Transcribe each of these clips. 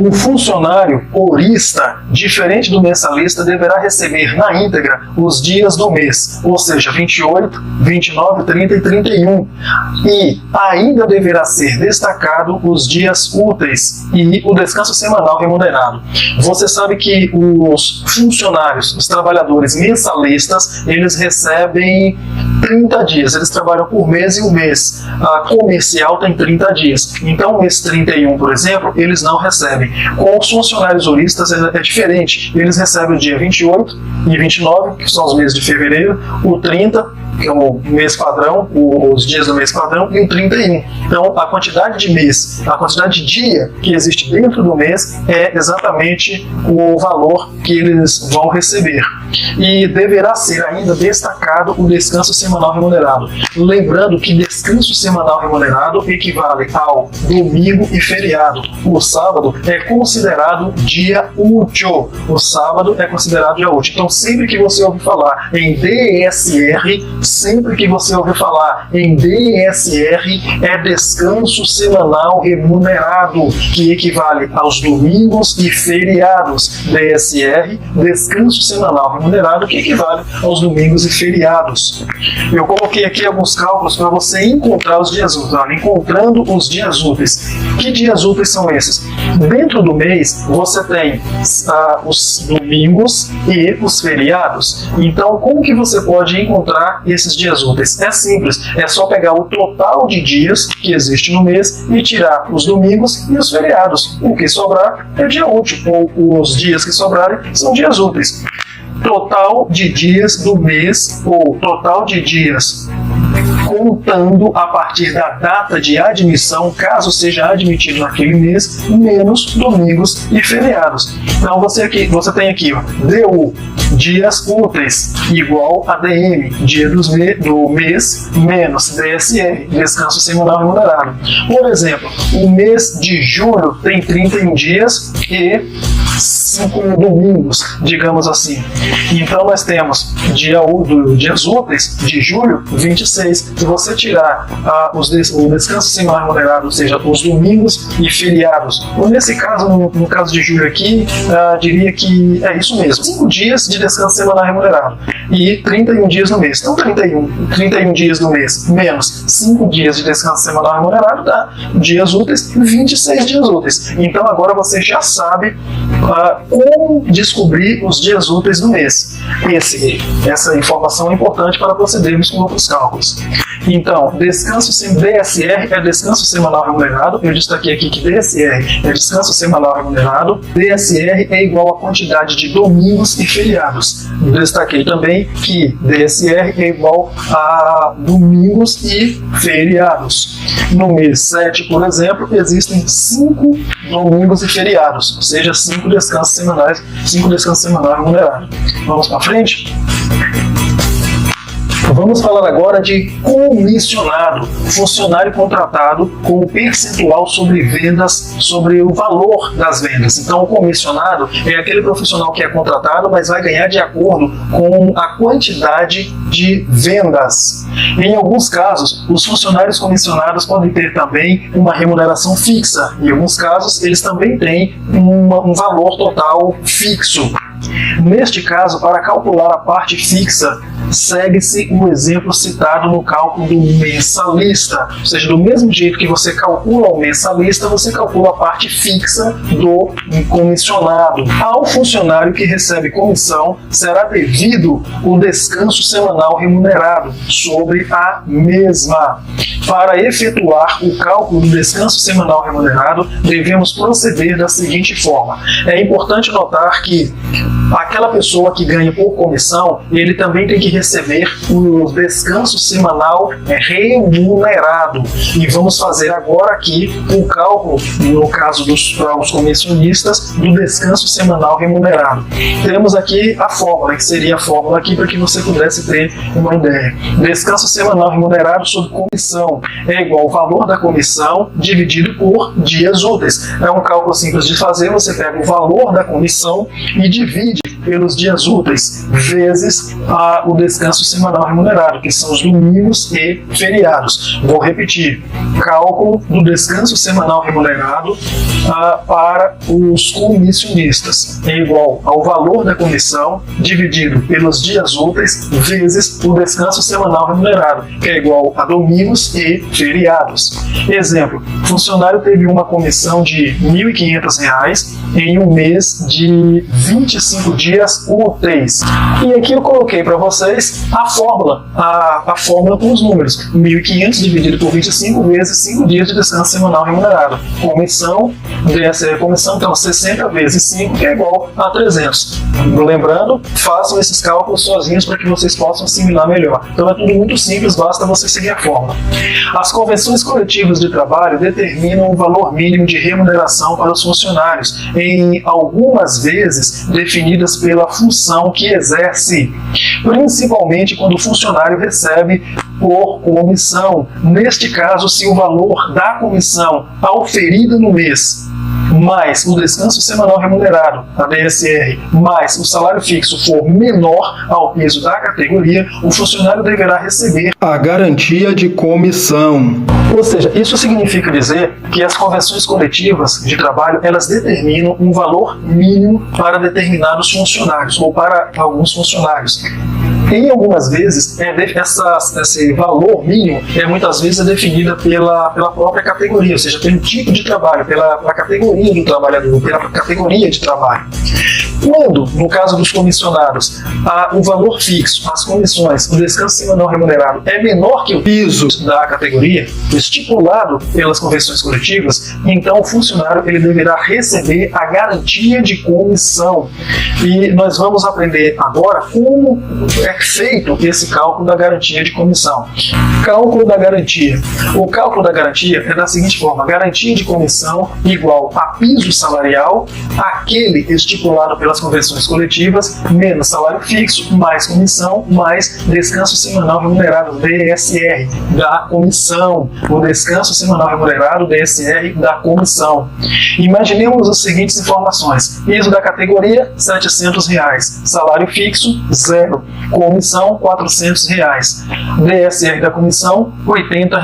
O funcionário horista, diferente do mensalista, deverá receber na íntegra os dias do mês, ou seja, 28, 29, 30 e 31. E ainda deverá ser destacado os dias úteis e o descanso semanal remunerado. Você sabe que os funcionários, os trabalhadores mensalistas, eles recebem 30 dias, eles trabalham por mês e o mês comercial tem 30 dias. Então, o mês 31, por exemplo, eles não recebem. Com os funcionários horistas é diferente, eles recebem o dia 28 e 29, que são os meses de fevereiro, o 30, que é o mês padrão, os dias do mês padrão, e o 31. Então, a quantidade de mês, a quantidade de dia que existe dentro do mês é exatamente o valor que eles vão receber. E deverá ser ainda destacado o descanso semanal remunerado. Lembrando que descanso semanal remunerado equivale ao domingo e feriado. O sábado é considerado dia útil. O sábado é considerado dia útil. Então, sempre que você ouvir falar em DSR, é descanso semanal remunerado, que equivale aos domingos e feriados. DSR, descanso semanal remunerado, que equivale aos domingos e feriados. Eu coloquei aqui alguns cálculos para você encontrar os dias úteis. Encontrando os dias úteis. Que dias úteis são esses? Dentro do mês, você tem os domingos e os feriados. Então, como que você pode encontrar esses dias úteis? É simples, é só pegar o total de dias que existe no mês e tirar os domingos e os feriados. O que sobrar é dia útil, ou os dias que sobrarem são dias úteis. Total de dias do mês, ou total de dias contando a partir da data de admissão, caso seja admitido naquele mês, menos domingos e feriados. Então você tem aqui, ó, DU, dias úteis, igual a DM, dia do mês, menos DSR, descanso semanal remunerado. Por exemplo, o mês de julho tem 31 dias e 5 domingos, digamos assim. Então nós temos dias úteis de julho, 26. Se você tirar o descanso semanal remunerado, ou seja, os domingos e feriados, ou nesse caso, no caso de julho aqui, diria que é isso mesmo, 5 dias de descanso semanal remunerado e 31 dias no mês. Então 31 dias no mês menos 5 dias de descanso semanal remunerado dá dias úteis, 26 dias úteis. Então agora você já sabe como descobrir os dias úteis do mês. Essa informação é importante para procedermos com outros cálculos. Então, DSR é descanso semanal remunerado. Eu destaquei aqui que DSR é descanso semanal remunerado. DSR é igual à quantidade de domingos e feriados. Destaquei também que DSR é igual a domingos e feriados. No mês 7, por exemplo, existem 5 domingos e feriados, ou seja, 5 descansos semanais remunerados. Vamos para frente? Vamos falar agora de comissionado, funcionário contratado com o percentual sobre vendas, sobre o valor das vendas. Então, o comissionado é aquele profissional que é contratado, mas vai ganhar de acordo com a quantidade de vendas. Em alguns casos, os funcionários comissionados podem ter também uma remuneração fixa. Em alguns casos, eles também têm um valor total fixo. Neste caso, para calcular a parte fixa, segue-se o exemplo citado no cálculo do mensalista. Ou seja, do mesmo jeito que você calcula o mensalista, você calcula a parte fixa do comissionado. Ao funcionário que recebe comissão, será devido o descanso semanal remunerado sobre a mesma. Para efetuar o cálculo do descanso semanal remunerado, devemos proceder da seguinte forma. É importante notar que aquela pessoa que ganha por comissão, ele também tem que receber o descanso semanal remunerado. E vamos fazer agora aqui o cálculo, no caso dos comissionistas, do descanso semanal remunerado. Temos aqui a fórmula, que seria a fórmula aqui para que você pudesse ter uma ideia. Descanso semanal remunerado sobre comissão é igual ao valor da comissão dividido por dias úteis. É um cálculo simples de fazer, você pega o valor da comissão e divide pelos dias úteis, vezes o descanso semanal remunerado, que são os domingos e feriados. Vou repetir: cálculo do descanso semanal remunerado para os comissionistas é igual ao valor da comissão dividido pelos dias úteis vezes o descanso semanal remunerado, que é igual a domingos e feriados. Exemplo: funcionário teve uma comissão de R$ 1.500 em um mês de 25 dias úteis. E aqui eu coloquei para vocês a fórmula com os números: 1.500 dividido por 25 vezes 5 dias de descanso semanal remunerado. Comissão, então 60 vezes 5, que é igual a 300. Lembrando, façam esses cálculos sozinhos para que vocês possam assimilar melhor. Então é tudo muito simples, basta você seguir a fórmula. As convenções coletivas de trabalho determinam o valor mínimo de remuneração para os funcionários, em algumas vezes definidas pela função que exerce, principalmente quando o funcionário recebe por comissão. Neste caso, se o valor da comissão auferida no mês mais o descanso semanal remunerado, a DSR, mais o salário fixo for menor ao peso da categoria, o funcionário deverá receber a garantia de comissão. Ou seja, isso significa dizer que as convenções coletivas de trabalho, elas determinam um valor mínimo para determinados funcionários, ou para alguns funcionários. Em algumas vezes, esse valor mínimo muitas vezes é definida pela própria categoria, ou seja, pelo tipo de trabalho, pela categoria do trabalhador, pela categoria de trabalho. Quando, no caso dos comissionados, o valor fixo, as comissões, o descanso semanal remunerado é menor que o piso da categoria, estipulado pelas convenções coletivas, então o funcionário ele deverá receber a garantia de comissão. E nós vamos aprender agora como é feito esse cálculo da garantia de comissão. Cálculo da garantia. O cálculo da garantia é da seguinte forma: garantia de comissão igual a piso salarial, aquele estipulado pelas convenções coletivas, menos salário fixo, mais comissão, mais descanso semanal remunerado, DSR, da comissão. O descanso semanal remunerado, DSR, da comissão. Imaginemos as seguintes informações: piso da categoria, R$ 700, salário fixo, 0, comissão, R$ 400, DSR da comissão, R$ 80.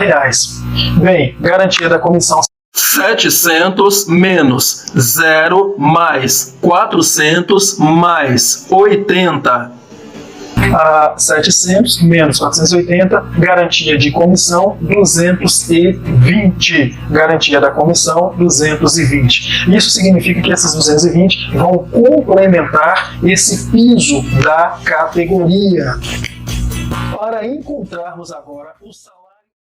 Bem, garantia da comissão: 700 menos 0 mais 400 mais 80. 700 menos 480, garantia de comissão 220, garantia da comissão 220. Isso significa que essas 220 vão complementar esse piso da categoria. Para encontrarmos agora o salário